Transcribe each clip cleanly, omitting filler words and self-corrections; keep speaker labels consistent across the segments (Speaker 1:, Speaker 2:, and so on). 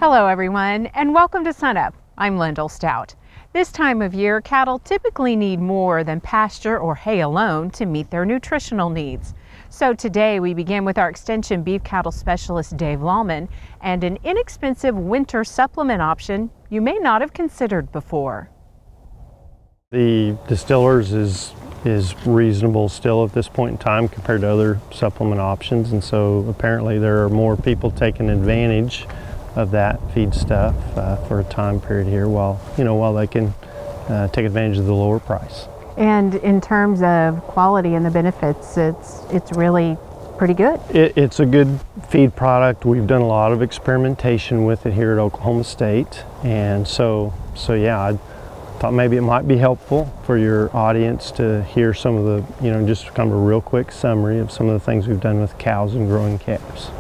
Speaker 1: Hello everyone, and welcome to SUNUP. I'm Lyndall Stout. This time of year, cattle typically need more than pasture or hay alone to meet their nutritional needs. So today we begin with our extension beef cattle specialist Dave Lallman and an inexpensive winter supplement option you may not have considered before.
Speaker 2: The Distillers is reasonable still at this point in time compared to other supplement options, and so apparently there are more people taking advantage of that feed stuff for a time period here while they can take advantage of the lower price.
Speaker 1: And in terms of quality and the benefits, it's really pretty good.
Speaker 2: It's a good feed product. We've done a lot of experimentation with it here at Oklahoma State, and so yeah, I thought maybe it might be helpful for your audience to hear some of the, just kind of a real quick summary of some of the things we've done with cows and growing calves.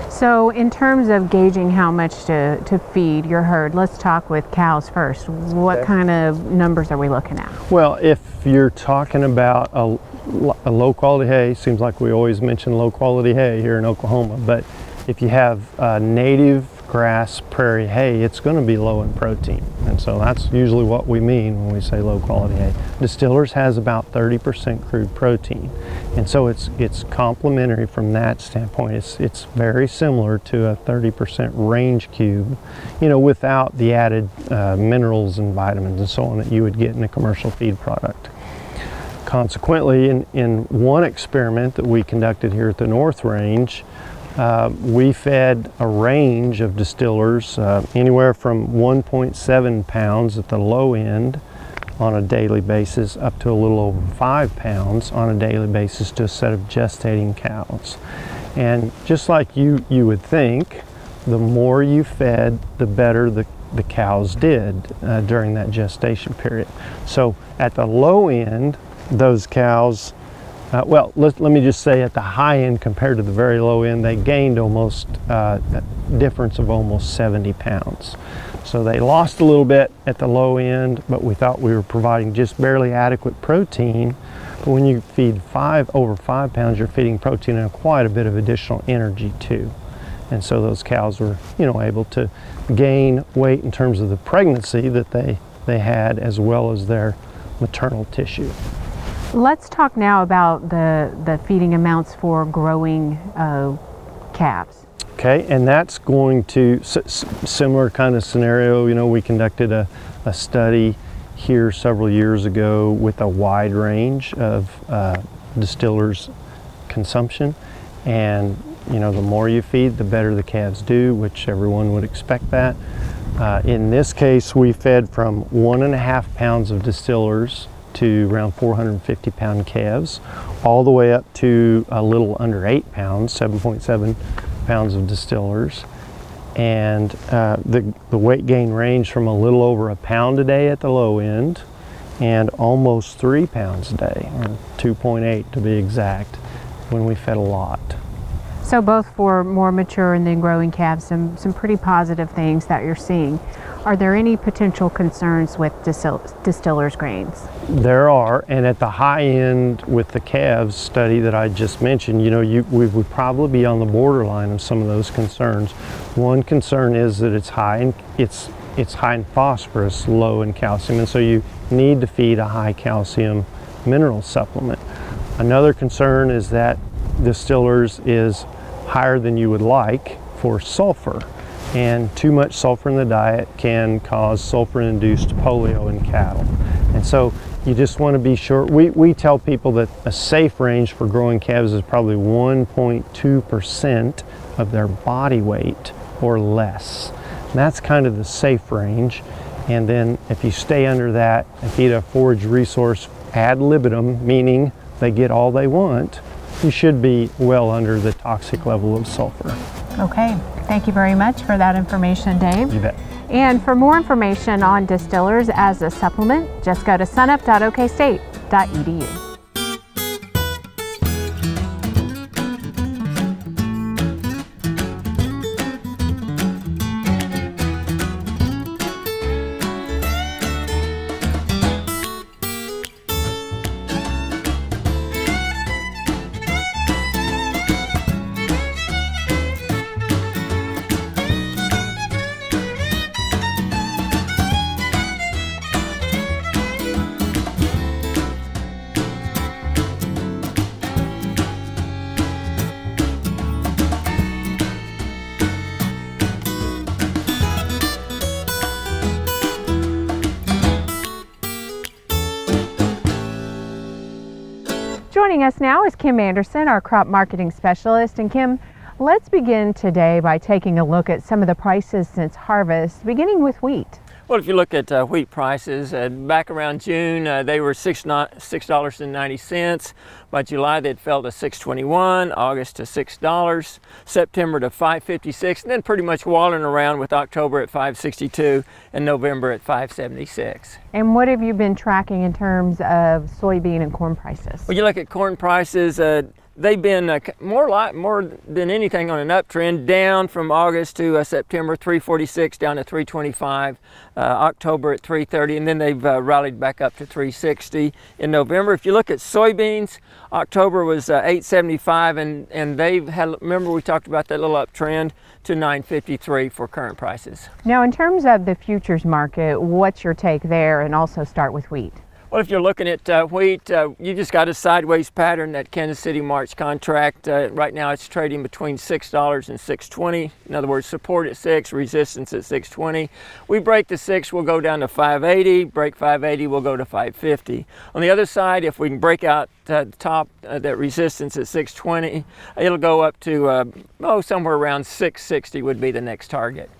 Speaker 1: So in terms of gauging how much to feed your herd, let's talk with cows first. What kind of numbers are we looking at?
Speaker 2: Well, if you're talking about a low quality hay, seems like we always mention low quality hay here in Oklahoma, but if you have native grass prairie hay, it's going to be low in protein, and so that's usually what we mean when we say low quality hay. Distillers has about 30% crude protein, and so it's complementary from that standpoint. It's very similar to a 30% range cube, without the added minerals and vitamins and so on that you would get in a commercial feed product. Consequently, in one experiment that we conducted here at the North Range, we fed a range of Distillers anywhere from 1.7 pounds at the low end on a daily basis up to a little over 5 pounds on a daily basis to a set of gestating cows. And just like you would think, the more you fed, the better the cows did during that gestation period. So at the low end, those cows, let me just say at the high end compared to the very low end, they gained almost a difference of almost 70 pounds. So they lost a little bit at the low end, but we thought we were providing just barely adequate protein. But when you feed over 5 pounds, you're feeding protein and quite a bit of additional energy too. And so those cows were, able to gain weight in terms of the pregnancy that they had, as well as their maternal tissue.
Speaker 1: Let's talk now about the feeding amounts for growing calves.
Speaker 2: Okay, and that's going to, similar kind of scenario, we conducted a study here several years ago with a wide range of Distillers consumption, and the more you feed, the better the calves do, which everyone would expect that. In this case, we fed from 1.5 pounds of Distillers to around 450 pound calves, all the way up to a little under 8 pounds, 7.7 pounds of Distillers. And the weight gain ranged from a little over a pound a day at the low end and almost 3 pounds a day, or 2.8 to be exact, when we fed a lot.
Speaker 1: So both for more mature and then growing calves, some pretty positive things that you're seeing. Are there any potential concerns with Distillers grains?
Speaker 2: There are, and at the high end with the calves study that I just mentioned, we would probably be on the borderline of some of those concerns. One concern is that it's high in phosphorus, low in calcium, and so you need to feed a high calcium mineral supplement. Another concern is that Distillers is higher than you would like for sulfur, and too much sulfur in the diet can cause sulfur-induced polio in cattle. And so you just want to be sure. We tell people that a safe range for growing calves is probably 1.2% of their body weight or less. And that's kind of the safe range. And then if you stay under that and feed a forage resource ad libitum, meaning they get all they want, you should be well under the toxic level of sulfur.
Speaker 1: Okay, thank you very much for that information, Dave.
Speaker 2: You bet.
Speaker 1: And for more information on Distillers as a supplement, just go to sunup.okstate.edu. Joining us now is Kim Anderson, our crop marketing specialist. And Kim, let's begin today by taking a look at some of the prices since harvest, beginning with wheat.
Speaker 3: Well, if you look at wheat prices, back around June, they were $6.90. By July, they'd fell to $6.21, August to $6, September to $5.56, and then pretty much wallowing around with October at $5.62 and November at $5.76.
Speaker 1: And what have you been tracking in terms of soybean and corn prices?
Speaker 3: When you look at corn prices, they've been more than anything on an uptrend, down from August to September, 346 down to 325, October at 330, and then they've rallied back up to 360 in November. If you look at soybeans, October was 875, and they've had, remember we talked about that little uptrend, to 953 for current prices.
Speaker 1: Now, in terms of the futures market, what's your take there, and also start with wheat?
Speaker 3: Well, if you're looking at wheat, you just got a sideways pattern. That Kansas City March contract, right now it's trading between $6 and $6.20. In other words, support at 6, resistance at $6.20. We break the 6, we'll go down to $5.80. Break $5.80, we'll go to $5.50. On the other side, if we can break out the top, that resistance at $6.20, it'll go up to somewhere around $6.60 would be the next target.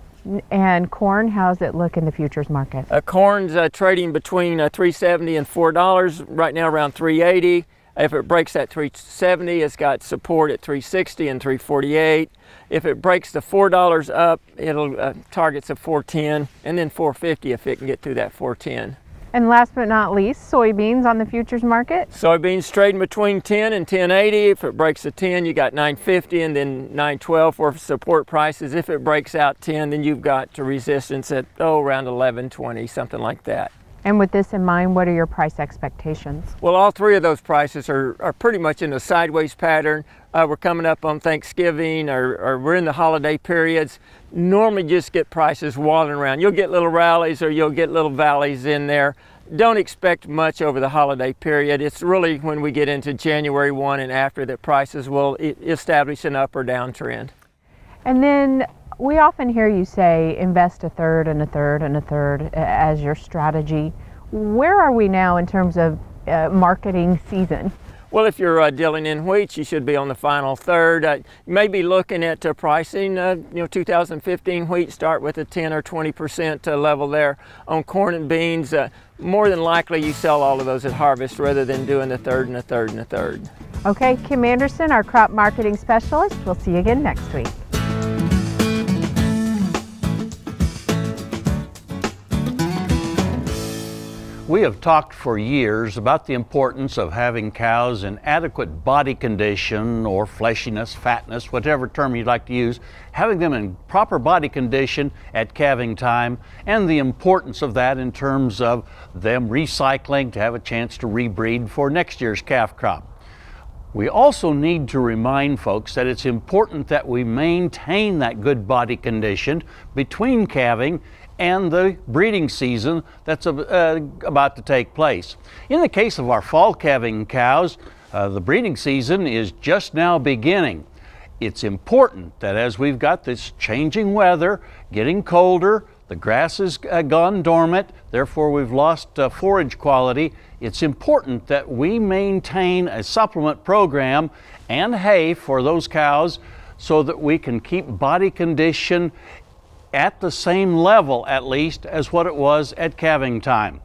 Speaker 1: And corn, how's it look in the futures market?
Speaker 3: Corn's trading between $3.70 and $4, right now around $3.80. If it breaks that $3.70, it's got support at $3.60 and $3.48. If it breaks the $4 up, it'll targets a $4.10, and then $4.50 if it can get through that $4.10.
Speaker 1: And last but not least, soybeans on the futures market?
Speaker 3: Soybeans trading between 10 and 10.80. If it breaks the 10, you got 9.50 and then 9.12 for support prices. If it breaks out 10, then you've got to resistance at around 11.20, something like that.
Speaker 1: And with this in mind, what are your price expectations?
Speaker 3: Well, all three of those prices are pretty much in a sideways pattern. We're coming up on Thanksgiving, or we're in the holiday periods. Normally just get prices wallowing around. You'll get little rallies or you'll get little valleys in there. Don't expect much over the holiday period. It's really when we get into January 1 and after that prices will establish an up or down trend.
Speaker 1: And then we often hear you say invest a third and a third and a third as your strategy. Where are we now in terms of marketing season?
Speaker 3: Well, if you're dealing in wheat, you should be on the final third. You may be looking at pricing, 2015 wheat, start with a 10 or 20% level there. On corn and beans, more than likely you sell all of those at harvest rather than doing the third and a third and a third.
Speaker 1: Okay, Kim Anderson, our crop marketing specialist. We'll see you again next week.
Speaker 4: We have talked for years about the importance of having cows in adequate body condition or fleshiness, fatness, whatever term you'd like to use, having them in proper body condition at calving time, and the importance of that in terms of them recycling to have a chance to rebreed for next year's calf crop. We also need to remind folks that it's important that we maintain that good body condition between calving and the breeding season that's about to take place. In the case of our fall calving cows, the breeding season is just now beginning. It's important that as we've got this changing weather, getting colder, the grass has gone dormant, therefore we've lost forage quality. It's important that we maintain a supplement program and hay for those cows so that we can keep body condition at the same level, at least, as what it was at calving time.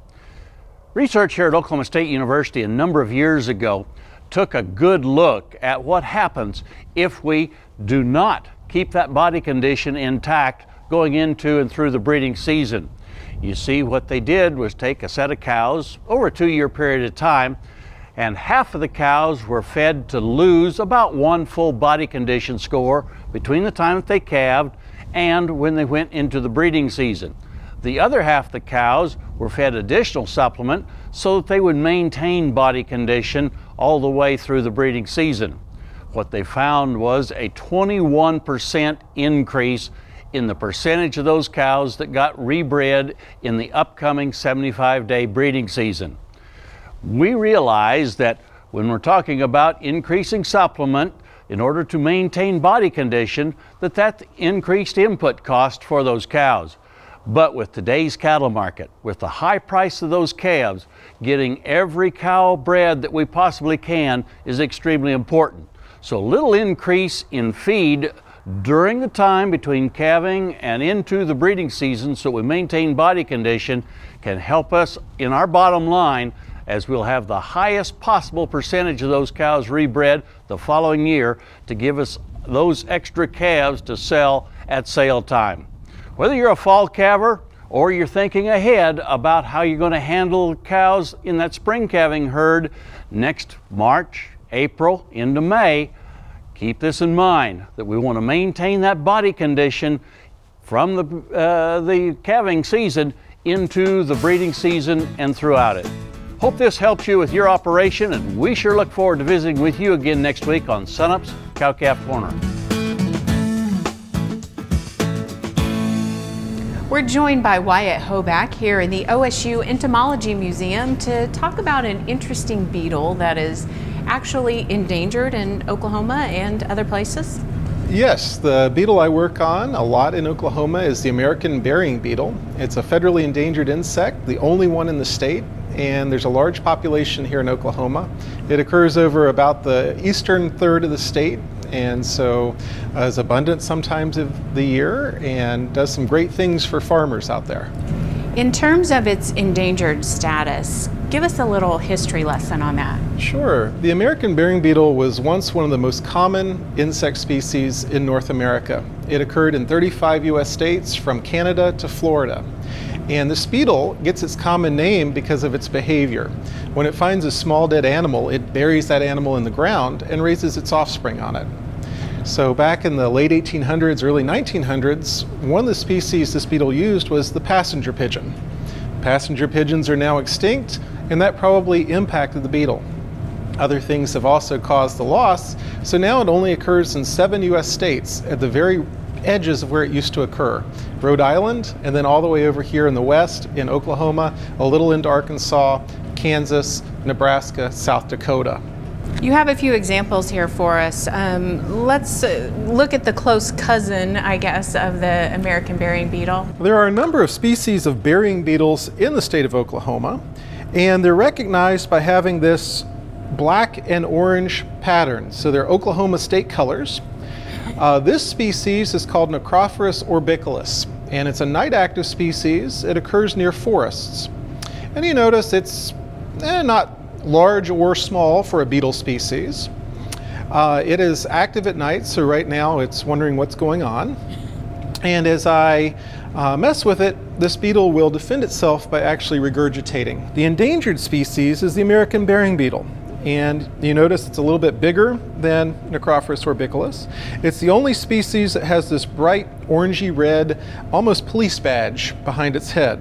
Speaker 4: Research here at Oklahoma State University a number of years ago took a good look at what happens if we do not keep that body condition intact going into and through the breeding season. You see, what they did was take a set of cows over a 2-year period of time, and half of the cows were fed to lose about 1 full body condition score between the time that they calved and when they went into the breeding season. The other half of the cows were fed additional supplement so that they would maintain body condition all the way through the breeding season. What they found was a 21% increase in the percentage of those cows that got rebred in the upcoming 75-day breeding season. We realize that when we're talking about increasing supplement in order to maintain body condition, that's increased input cost for those cows. But with today's cattle market, with the high price of those calves, getting every cow bred that we possibly can is extremely important. So a little increase in feed during the time between calving and into the breeding season so we maintain body condition can help us in our bottom line, as we'll have the highest possible percentage of those cows rebred the following year to give us those extra calves to sell at sale time. Whether you're a fall calver or you're thinking ahead about how you're going to handle cows in that spring calving herd next March, April into May, keep this in mind, that we want to maintain that body condition from the calving season into the breeding season and throughout it. Hope this helps you with your operation, and we sure look forward to visiting with you again next week on SUNUP's Cow-Calf Corner.
Speaker 1: We're joined by Wyatt Hoback here in the OSU Entomology Museum to talk about an interesting beetle that is actually endangered in Oklahoma and other places.
Speaker 5: Yes, the beetle I work on a lot in Oklahoma is the American burying beetle. It's a federally endangered insect, the only one in the state, and there's a large population here in Oklahoma. It occurs over about the eastern third of the state, and so is abundant sometimes of the year and does some great things for farmers out there.
Speaker 1: In terms of its endangered status, give us a little history lesson on that.
Speaker 5: Sure. The American burying beetle was once one of the most common insect species in North America. It occurred in 35 US states from Canada to Florida. And this beetle gets its common name because of its behavior. When it finds a small dead animal, it buries that animal in the ground and raises its offspring on it. So back in the late 1800s, early 1900s, one of the species this beetle used was the passenger pigeon. Passenger pigeons are now extinct, and that probably impacted the beetle. Other things have also caused the loss, so now it only occurs in 7 US states at the very edges of where it used to occur. Rhode Island, and then all the way over here in the west, in Oklahoma, a little into Arkansas, Kansas, Nebraska, South Dakota.
Speaker 1: You have a few examples here for us. Let's look at the close cousin, I guess, of the American burying beetle.
Speaker 5: There are a number of species of burying beetles in the state of Oklahoma, and they're recognized by having this black and orange pattern. So they're Oklahoma state colors. This species is called Necrophorus orbiculus, and it's a night active species. It occurs near forests. And you notice it's not large or small for a beetle species. It is active at night, so right now it's wondering what's going on. And as I mess with it, this beetle will defend itself by actually regurgitating. The endangered species is the American burying beetle. And you notice it's a little bit bigger than Necrophorus orbiculus. It's the only species that has this bright orangey red, almost police badge behind its head.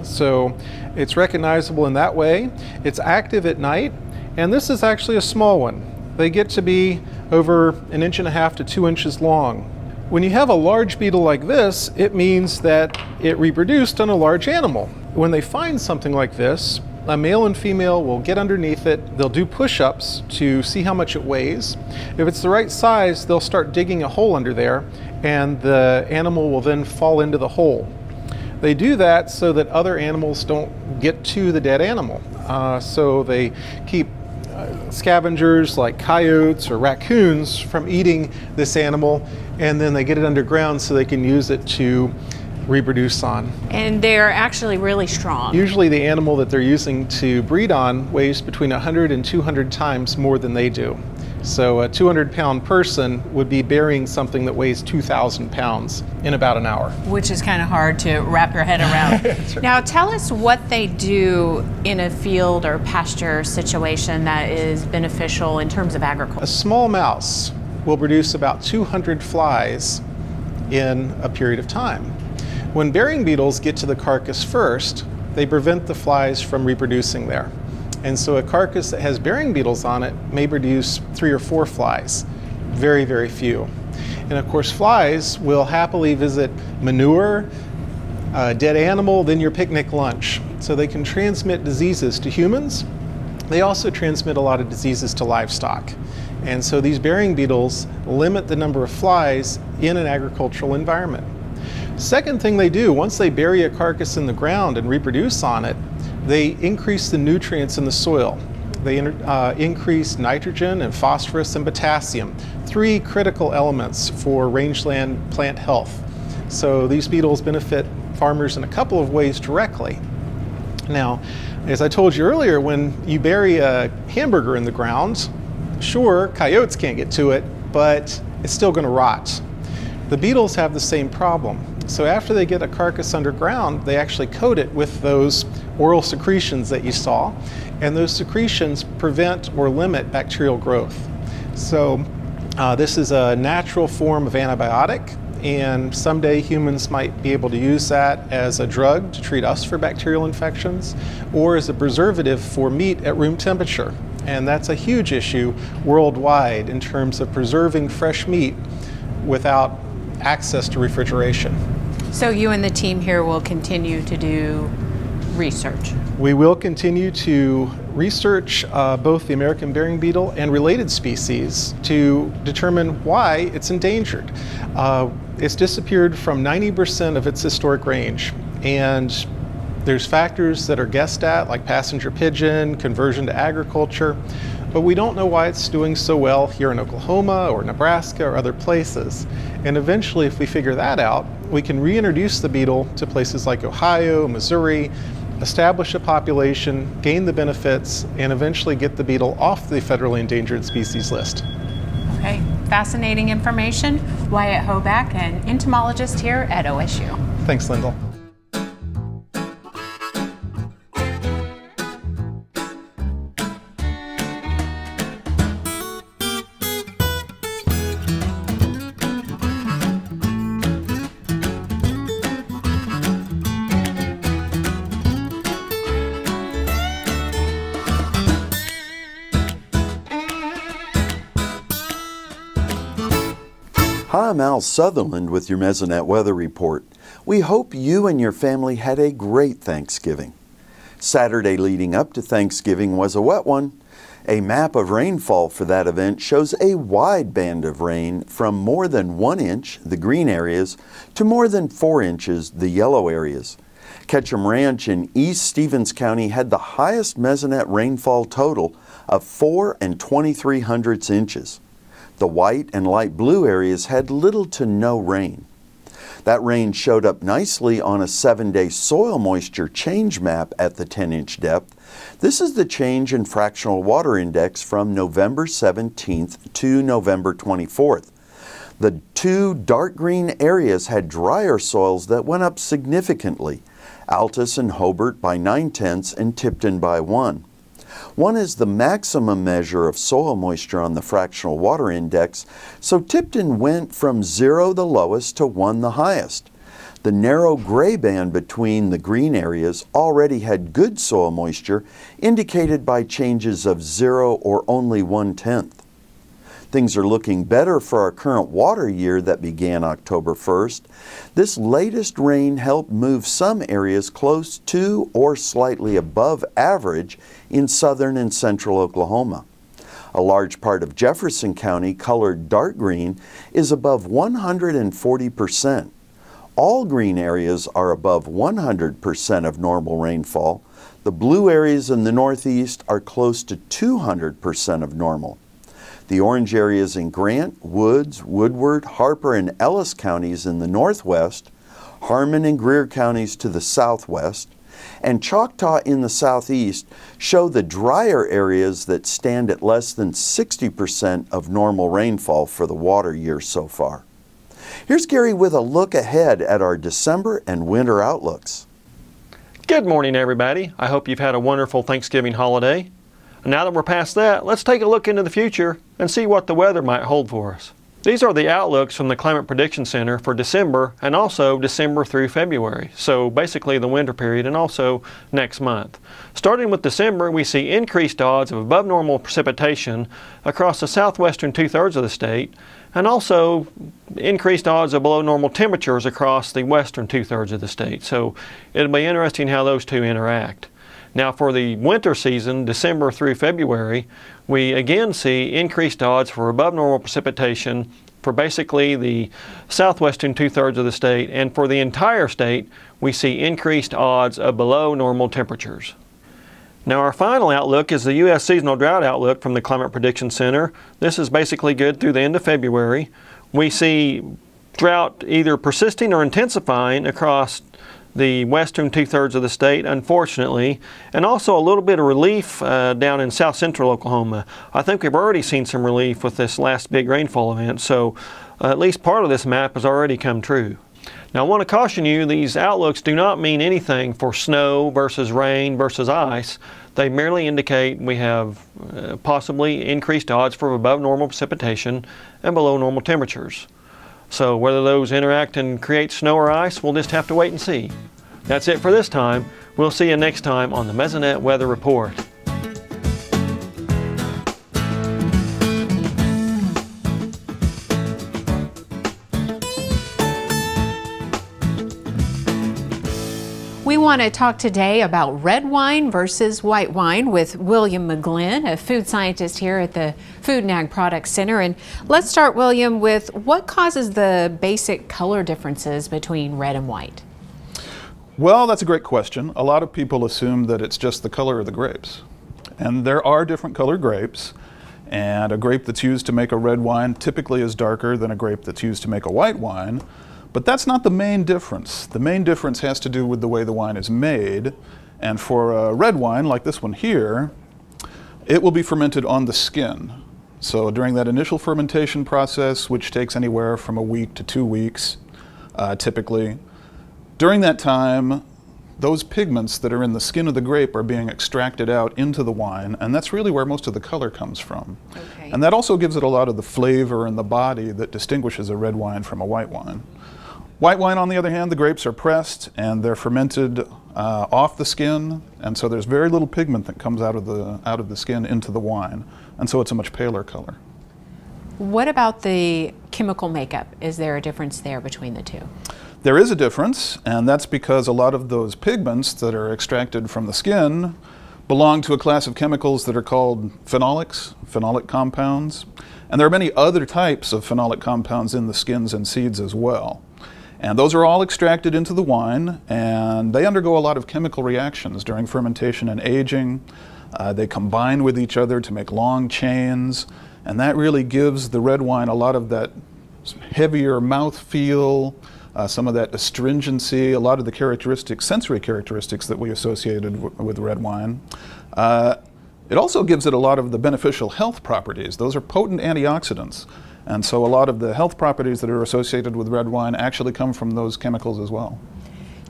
Speaker 5: So it's recognizable in that way. It's active at night, and this is actually a small one. They get to be over 1.5 to 2 inches long. When you have a large beetle like this, it means that it reproduced on a large animal. When they find something like this, a male and female will get underneath it. They'll do push-ups to see how much it weighs. If it's the right size, they'll start digging a hole under there, and the animal will then fall into the hole. They do that so that other animals don't get to the dead animal. So they keep scavengers like coyotes or raccoons from eating this animal, and then they get it underground so they can use it to reproduce on. And
Speaker 1: they're actually really strong.
Speaker 5: Usually the animal that they're using to breed on weighs between 100 and 200 times more than they do. So a 200-pound person would be burying something that weighs 2,000 pounds in about an hour.
Speaker 1: Which is kind of hard to wrap your head around. Right. Now tell us what they do in a field or pasture situation that is beneficial in terms of agriculture.
Speaker 5: A small mouse will produce about 200 flies in a period of time. When burying beetles get to the carcass first, they prevent the flies from reproducing there. And so a carcass that has burying beetles on it may produce 3 or 4 flies, very, very few. And of course, flies will happily visit manure, a dead animal, then your picnic lunch. So they can transmit diseases to humans. They also transmit a lot of diseases to livestock. And so these burying beetles limit the number of flies in an agricultural environment. Second thing they do, once they bury a carcass in the ground and reproduce on it, they increase the nutrients in the soil. They increase nitrogen and phosphorus and potassium, 3 critical elements for rangeland plant health. So these beetles benefit farmers in a couple of ways directly. Now, as I told you earlier, when you bury a hamburger in the ground, sure, coyotes can't get to it, but it's still going to rot. The beetles have the same problem. So after they get a carcass underground, they actually coat it with those oral secretions that you saw, and those secretions prevent or limit bacterial growth. So this is a natural form of antibiotic, and someday humans might be able to use that as a drug to treat us for bacterial infections, or as a preservative for meat at room temperature. And that's a huge issue worldwide in terms of preserving fresh meat without access to refrigeration.
Speaker 1: So you and the team here will continue to do research?
Speaker 5: We will continue to research both the American burying beetle and related species to determine why it's endangered. It's disappeared from 90% of its historic range, and there's factors that are guessed at, like passenger pigeon, conversion to agriculture, but we don't know why it's doing so well here in Oklahoma or Nebraska or other places. And eventually, if we figure that out, we can reintroduce the beetle to places like Ohio, Missouri, establish a population, gain the benefits, and eventually get the beetle off the federally endangered species list.
Speaker 1: Okay, fascinating information. Wyatt Hoback, an entomologist here at OSU.
Speaker 5: Thanks, Lyndall.
Speaker 6: Hi, I'm Al Sutherland with your Mesonet weather report. We hope you and your family had a great Thanksgiving. Saturday leading up to Thanksgiving was a wet one. A map of rainfall for that event shows a wide band of rain from more than 1 inch, the green areas, to more than 4 inches, the yellow areas. Ketchum Ranch in East Stevens County had the highest Mesonet rainfall total of 4 23/100 inches. The white and light blue areas had little to no rain. That rain showed up nicely on a 7-day soil moisture change map at the 10-inch depth. This is the change in fractional water index from November 17th to November 24th. The 2 dark green areas had drier soils that went up significantly, Altus and Hobart by 9/10 and Tipton by 1. 1 is the maximum measure of soil moisture on the fractional water index, so Tipton went from 0 the lowest to 1 the highest. The narrow gray band between the green areas already had good soil moisture, indicated by changes of 0 or only 1/10. Things are looking better for our current water year that began October 1st. This latest rain helped move some areas close to or slightly above average in southern and central Oklahoma. A large part of Jefferson County, colored dark green, is above 140%. All green areas are above 100% of normal rainfall. The blue areas in the northeast are close to 200% of normal. The orange areas in Grant, Woods, Woodward, Harper, and Ellis counties in the northwest, Harmon and Greer counties to the southwest, and Choctaw in the southeast show the drier areas that stand at less than 60% of normal rainfall for the water year so far. Here's Gary with a look ahead at our December and winter outlooks.
Speaker 7: Good morning, everybody. I hope you've had a wonderful Thanksgiving holiday. Now that we're past that, let's take a look into the future and see what the weather might hold for us. These are the outlooks from the Climate Prediction Center for December and also December through February. So basically the winter period and also next month. Starting with December, we see increased odds of above normal precipitation across the southwestern 2/3 of the state, and also increased odds of below normal temperatures across the western 2/3 of the state. So it'll be interesting how those two interact. Now for the winter season, December through February, we again see increased odds for above normal precipitation for basically the southwestern 2/3 of the state, and for the entire state, we see increased odds of below normal temperatures. Now our final outlook is the U.S. Seasonal Drought Outlook from the Climate Prediction Center. This is basically good through the end of February. We see drought either persisting or intensifying across the western 2/3 of the state, unfortunately, and also a little bit of relief down in south central Oklahoma. I think we've already seen some relief with this last big rainfall event, so at least part of this map has already come true. Now I want to caution you, these outlooks do not mean anything for snow versus rain versus ice. They merely indicate we have possibly increased odds for above normal precipitation and below normal temperatures. So whether those interact and create snow or ice, we'll just have to wait and see. That's it for this time. We'll see you next time on the Mesonet Weather Report.
Speaker 1: We want to talk today about red wine versus white wine with William McGlynn, a food scientist here at the Food and Ag Products Center. And let's start, William, with what causes the basic color differences between red and white?
Speaker 8: Well, that's a great question. A lot of people assume that it's just the color of the grapes. And there are different colored grapes. And a grape that's used to make a red wine typically is darker than a grape that's used to make a white wine. But that's not the main difference. The main difference has to do with the way the wine is made. And for a red wine, like this one here, it will be fermented on the skin. So during that initial fermentation process, which takes anywhere from a week to 2 weeks, typically, during that time, those pigments that are in the skin of the grape are being extracted out into the wine, and that's really where most of the color comes from. Okay. And that also gives it a lot of the flavor and the body that distinguishes a red wine from a white wine. White wine, on the other hand, the grapes are pressed and they're fermented off the skin, and so there's very little pigment that comes out of the skin into the wine, and so it's a much paler color.
Speaker 1: What about the chemical makeup? Is there a difference there between the two?
Speaker 8: There is a difference, and that's because a lot of those pigments that are extracted from the skin belong to a class of chemicals that are called phenolics, phenolic compounds, and there are many other types of phenolic compounds in the skins and seeds as well. And those are all extracted into the wine, and they undergo a lot of chemical reactions during fermentation and aging. They combine with each other to make long chains, and that really gives the red wine a lot of that heavier mouthfeel, some of that astringency, a lot of the characteristics, sensory characteristics that we associated with red wine. It also gives it a lot of the beneficial health properties. Those are potent antioxidants. And so a lot of the health properties that are associated with red wine actually come from those chemicals as well.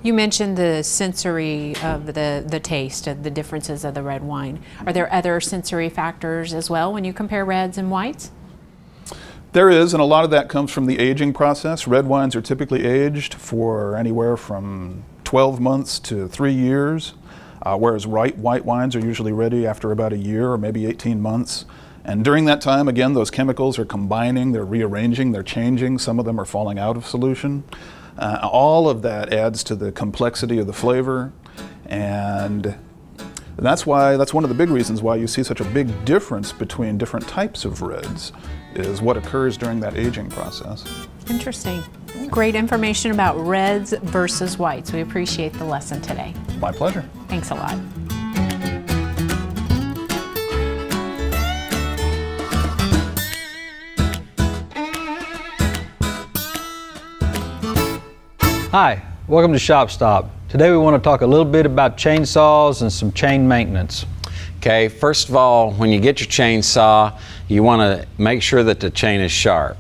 Speaker 1: You mentioned the sensory of the taste, of the differences of the red wine. Are there other sensory factors as well when you compare reds and whites?
Speaker 8: There is, and a lot of that comes from the aging process. Red wines are typically aged for anywhere from 12 months to 3 years, whereas white wines are usually ready after about a year or maybe 18 months. And during that time, again, those chemicals are combining, they're rearranging, they're changing. Some of them are falling out of solution. All of that adds to the complexity of the flavor, and that's one of the big reasons why you see such a big difference between different types of reds, is what occurs during that aging process.
Speaker 1: Interesting. Great information about reds versus whites. We appreciate the lesson today.
Speaker 8: My pleasure.
Speaker 1: Thanks a lot.
Speaker 9: Hi, welcome to Shop Stop. Today we want to talk a little bit about chainsaws and some chain maintenance.
Speaker 10: Okay, first of all, when you get your chainsaw, you want to make sure that the chain is sharp.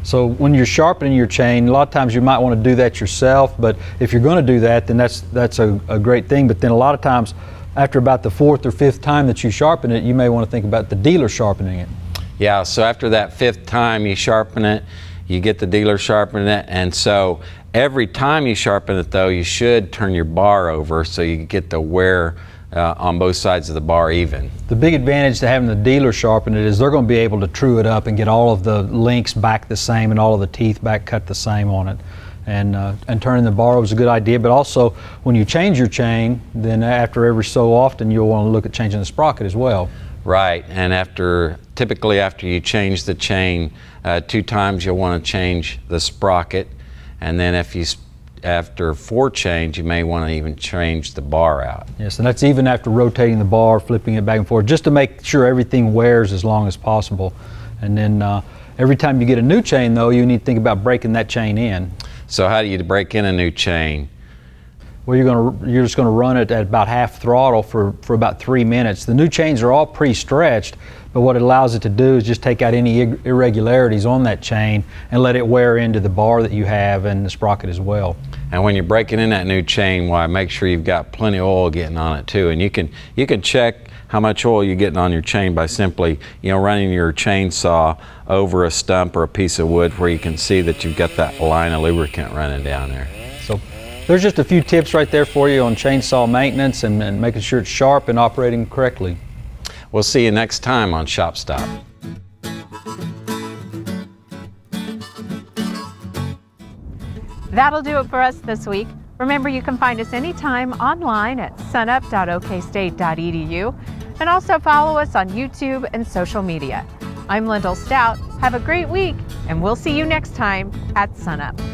Speaker 9: So when you're sharpening your chain, a lot of times you might want to do that yourself, but if you're going to do that, then that's a great thing. But then a lot of times, after about the 4th or 5th time that you sharpen it, you may want to think about the dealer sharpening it.
Speaker 10: Yeah, so after that 5th time you sharpen it, you get the dealer sharpening it, and so every time you sharpen it though, you should turn your bar over so you get the wear on both sides of the bar even. The
Speaker 9: big advantage to having the dealer sharpen it is they're going to be able to true it up and get all of the links back the same and all of the teeth back cut the same on it. And turning the bar over is a good idea, but also when you change your chain, then after every so often you'll want to look at changing the sprocket as well.
Speaker 10: Right, and typically after you change the chain 2 times, you'll want to change the sprocket, and then after 4 chains, you may want to even change the bar out.
Speaker 9: Yes, and that's even after rotating the bar, flipping it back and forth, just to make sure everything wears as long as possible. And then every time you get a new chain, though, you need to think about breaking that chain in.
Speaker 10: So how do you break in a new chain?
Speaker 9: Well, you're just going to run it at about half throttle for about 3 minutes. The new chains are all pre-stretched, but what it allows it to do is just take out any irregularities on that chain and let it wear into the bar that you have and the sprocket as well.
Speaker 10: And when you're breaking in that new chain, why, make sure you've got plenty of oil getting on it too. And you can check how much oil you're getting on your chain by simply, running your chainsaw over a stump or a piece of wood where you can see that you've got that line of lubricant running down there.
Speaker 9: So there's just a few tips right there for you on chainsaw maintenance and making sure it's sharp and operating correctly.
Speaker 10: We'll see you next time on Shop Stop.
Speaker 1: That'll do it for us this week. Remember, you can find us anytime online at sunup.okstate.edu and also follow us on YouTube and social media. I'm Lyndall Stout. Have a great week, and we'll see you next time at SUNUP.